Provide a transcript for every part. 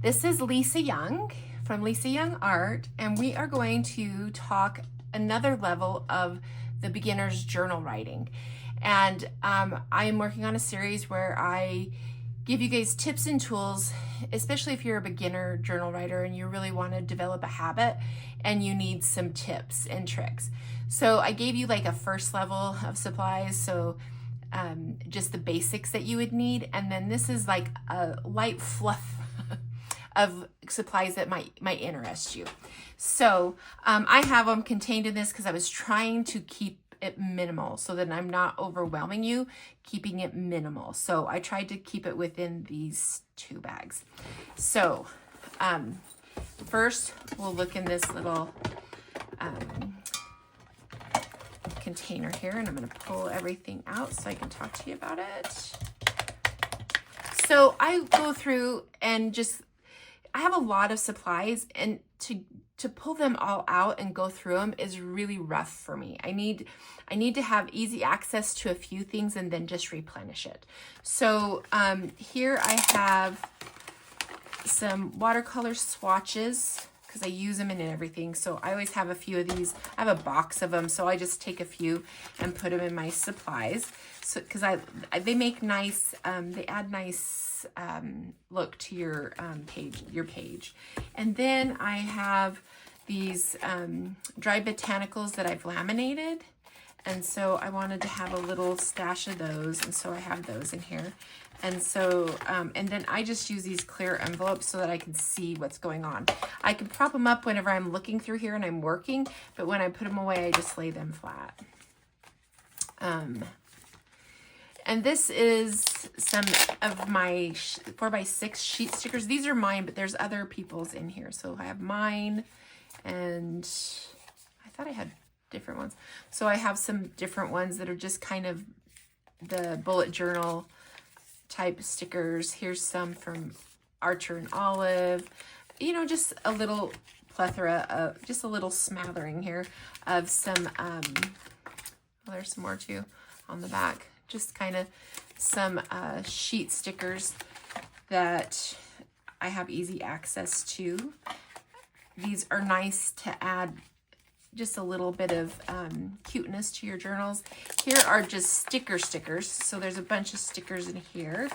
This is Lisa Young from Lisa Young Art, and we are going to talk another level of the beginner's journal writing. And I am working on a series where I give you guys tips and tools, especially if you're a beginner journal writer and you really want to develop a habit and you need some tips and tricks. So I gave you like a first level of supplies, so just the basics that you would need, and then this is like a light fluff of supplies that might interest you. So I have them contained in this because I was trying to keep it minimal so that I'm not overwhelming you, keeping it minimal. So I tried to keep it within these 2 bags. So first we'll look in this little container here, and I'm going to pull everything out so I can talk to you about it. So I go through and I have a lot of supplies, and to pull them all out and go through them is really rough for me. I need to have easy access to a few things and then just replenish it. So here I have some watercolor swatches because I use them in everything. So I always have a few of these. I have a box of them, so I just take a few and put them in my supplies. So because they make nice, they add nice look to your page. And then I have these dry botanicals that I've laminated, and so I wanted to have a little stash of those, and so I have those in here. And so and then I just use these clear envelopes so that I can see what's going on. I can prop them up whenever I'm looking through here and I'm working, but when I put them away, I just lay them flat. And this is some of my 4x6 sheet stickers. These are mine, but there's other people's in here. So I have mine, and I thought I had different ones. So I have some different ones that are just kind of the bullet journal type stickers. Here's some from Archer and Olive. You know, just a little plethora of, just a little smattering here of some, well, there's some more too on the back. Just kind of some sheet stickers that I have easy access to. These are nice to add just a little bit of cuteness to your journals. Here are just stickers. So there's a bunch of stickers in here,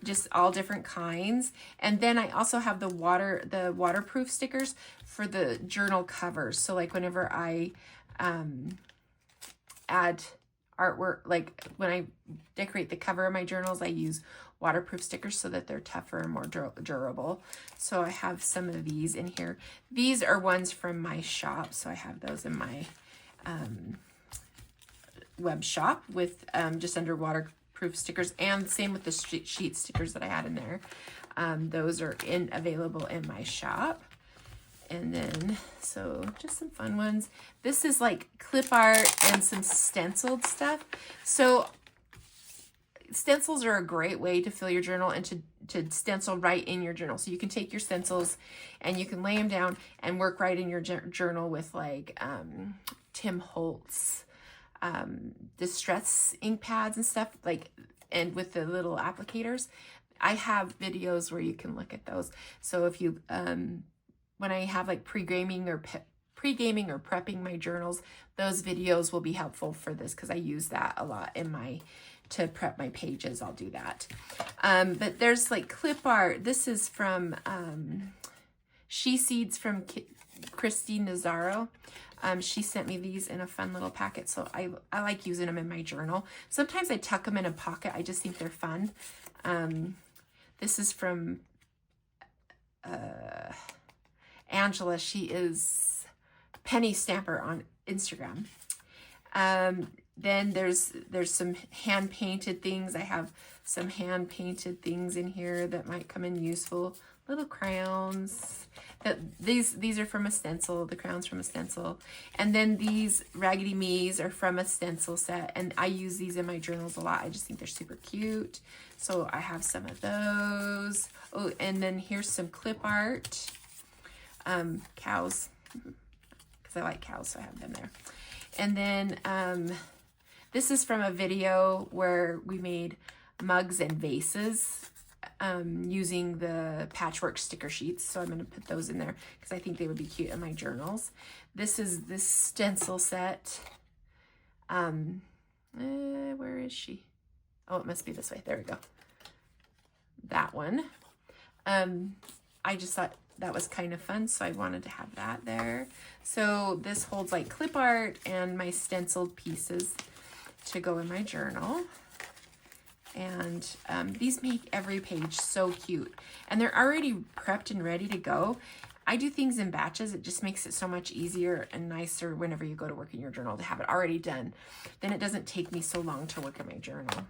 just all different kinds. And then I also have the waterproof stickers for the journal covers. So like whenever I add artwork, like when I decorate the cover of my journals, I use waterproof stickers so that they're tougher and more durable. So I have some of these in here. These are ones from my shop, so I have those in my web shop with just under waterproof stickers, and same with the sheet stickers that I had in there. Those are available in my shop. And then, so just some fun ones. This is like clip art and some stenciled stuff. So stencils are a great way to fill your journal and to stencil right in your journal. So you can take your stencils and you can lay them down and work right in your journal with like Tim Holtz distress ink pads and stuff, like, and with the little applicators. I have videos where you can look at those. So if you when I have like pre-gaming or prepping my journals, those videos will be helpful for this because I use that a lot to prep my pages. I'll do that. But there's like clip art. This is from She Seeds from Christy Nazaro. She sent me these in a fun little packet, so I like using them in my journal. Sometimes I tuck them in a pocket. I just think they're fun. This is from Angela. She is Penny Stamper on Instagram. Then there's some hand painted things. I have some hand painted things in here that might come in useful. Little crayons. These are from a stencil. The crayons from a stencil. And then these Raggedy Me's are from a stencil set, and I use these in my journals a lot. I just think they're super cute. So I have some of those. Oh, and then here's some clip art. Cows, because I like cows, so I have them there. And then this is from a video where we made mugs and vases using the patchwork sticker sheets. So I'm going to put those in there because I think they would be cute in my journals. This is this stencil set. Where is she? Oh, it must be this way. There we go. That one. I just thought that was kind of fun, so I wanted to have that there. So this holds like clip art and my stenciled pieces to go in my journal. And these make every page so cute. And they're already prepped and ready to go. I do things in batches. It just makes it so much easier and nicer whenever you go to work in your journal to have it already done. Then it doesn't take me so long to work in my journal.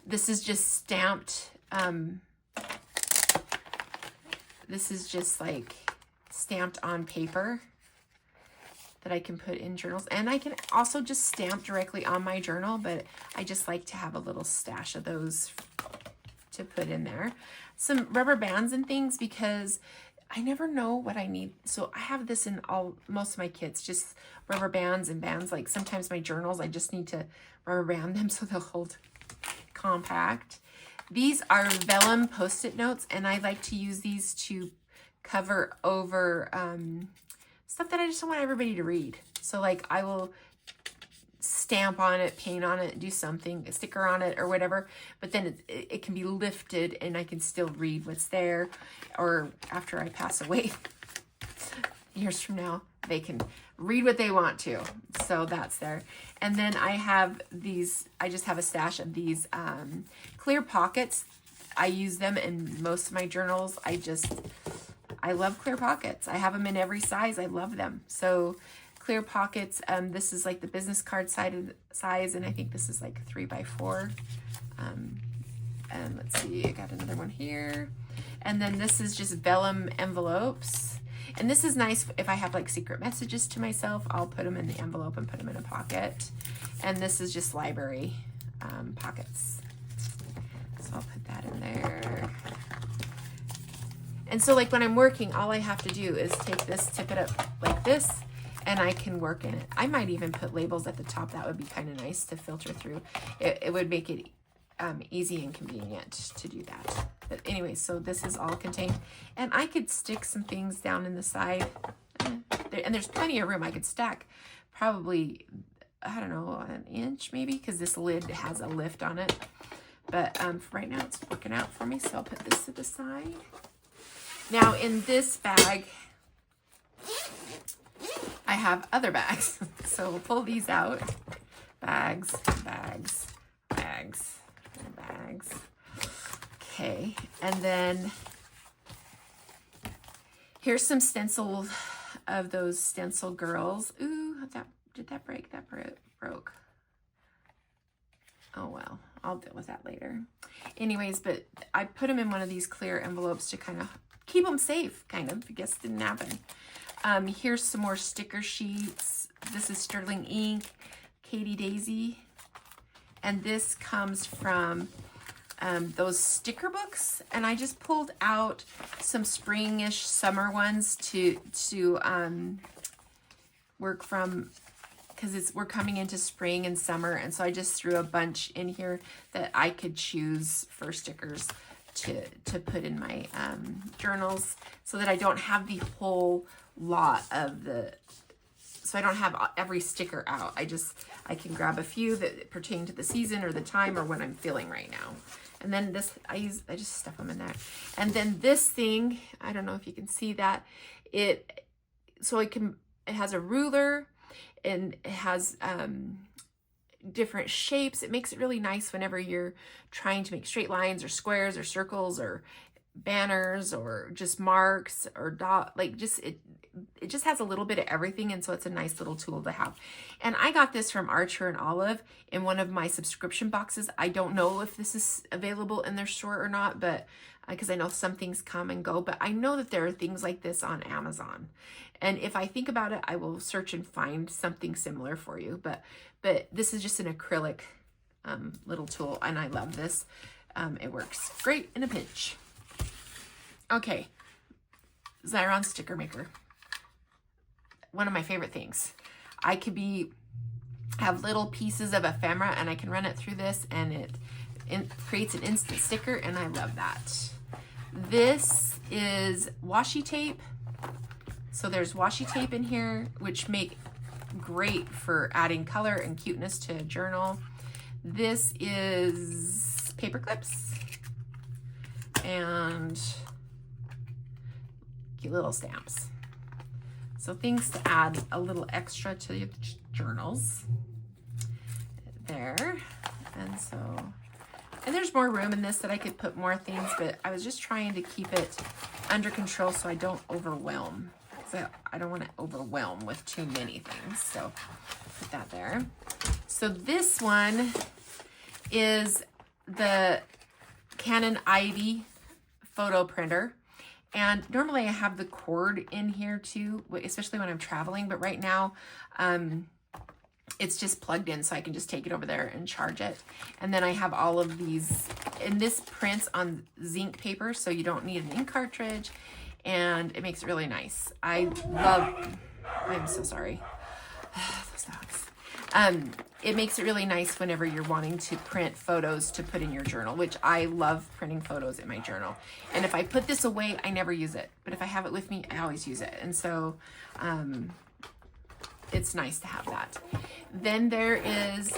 This is just stamped. This is just like stamped on paper that I can put in journals. And I can also just stamp directly on my journal, but I just like to have a little stash of those to put in there. Some rubber bands and things because I never know what I need. So I have this in most of my kits, just rubber bands and bands. Like sometimes my journals, I just need to rubber band them so they'll hold compact. These are vellum Post-it notes, and I like to use these to cover over stuff that I just don't want everybody to read. So like I will stamp on it, paint on it, do something, a sticker on it or whatever, but then it can be lifted and I can still read what's there. Or after I pass away years from now, they can read what they want to. So that's there. And then I have these, I just have a stash of these clear pockets. I use them in most of my journals. I love clear pockets. I have them in every size. I love them. So clear pockets, this is like the business card size, and I think this is like 3x4. And let's see, I got another one here. And then this is just vellum envelopes. And this is nice if I have like secret messages to myself, I'll put them in the envelope and put them in a pocket. And this is just library pockets. So I'll put that in there. And so like when I'm working, all I have to do is take this, tip it up like this, and I can work in it. I might even put labels at the top. That would be kind of nice to filter through. It would make it easy and convenient to do that. But anyway, so this is all contained. And I could stick some things down in the side. And there's plenty of room. I could stack probably, I don't know, an inch maybe, because this lid has a lift on it. But for right now, it's working out for me. So I'll put this to the side. Now in this bag, I have other bags. So we'll pull these out. Bags, bags, bags, and bags. Okay, and then here's some stencil of those stencil girls. Ooh, did that break? That broke. Oh well, I'll deal with that later. Anyways, but I put them in one of these clear envelopes to kind of keep them safe, kind of. I guess it didn't happen. Here's some more sticker sheets. This is sterling ink, Katie Daisy. And this comes from those sticker books. And I just pulled out some springish summer ones to work from, because we're coming into spring and summer. And so I just threw a bunch in here that I could choose for stickers to put in my journals, so that I don't have the whole lot of so I don't have every sticker out. I can grab a few that pertain to the season or the time or what I'm feeling right now. And then this, I just stuff them in there. And then this thing, I don't know if you can see that, it has a ruler, and it has different shapes. It makes it really nice whenever you're trying to make straight lines or squares or circles or banners or just marks or dot, like it just has a little bit of everything. And so it's a nice little tool to have. And I got this from Archer and Olive in one of my subscription boxes. I don't know if this is available in their store or not, but because I know some things come and go, but I know that there are things like this on Amazon. And if I think about it, I will search and find something similar for you. But this is just an acrylic little tool, and I love this. It works great in a pinch. Okay, Xyron sticker maker. One of my favorite things. I could have little pieces of ephemera, and I can run it through this, and It creates an instant sticker, and I love that. This is washi tape. So there's washi tape in here, which make great for adding color and cuteness to a journal. This is paper clips and cute little stamps. So things to add a little extra to your journals there. And there's more room in this that I could put more things, but I was just trying to keep it under control so I don't overwhelm. So I don't want to overwhelm with too many things. So put that there. So this one is the Canon Ivy photo printer. And normally I have the cord in here too, especially when I'm traveling, but right now it's just plugged in, so I can just take it over there and charge it. And then I have all of these, and this prints on zinc paper, so you don't need an ink cartridge, and it makes it really nice. I'm so sorry. Those dogs. It makes it really nice whenever you're wanting to print photos to put in your journal, which I love printing photos in my journal. And if I put this away, I never use it. But if I have it with me, I always use it. And so it's nice to have that. Then there is,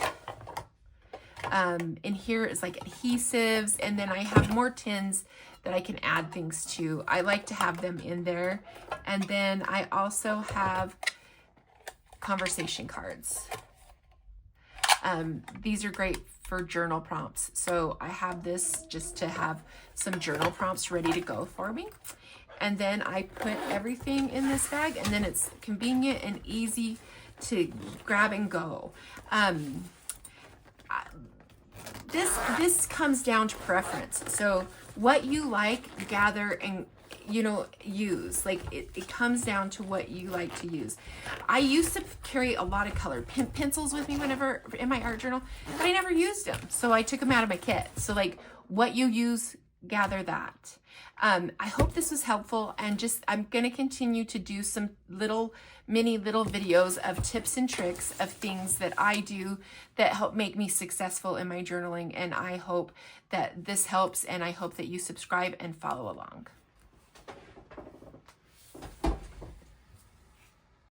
in here is like adhesives, and then I have more tins that I can add things to. I like to have them in there. And then I also have conversation cards. These are great for journal prompts. So I have this just to have some journal prompts ready to go for me. And then I put everything in this bag, and then it's convenient and easy to grab and go. This comes down to preference. So what you like, gather, and use. Like it comes down to what you like to use. I used to carry a lot of colored pencils with me whenever in my art journal, but I never used them, so I took them out of my kit. So like what you use, gather that. I hope this was helpful, and I'm gonna continue to do some mini little videos of tips and tricks of things that I do that help make me successful in my journaling, and I hope that this helps, and I hope that you subscribe and follow along.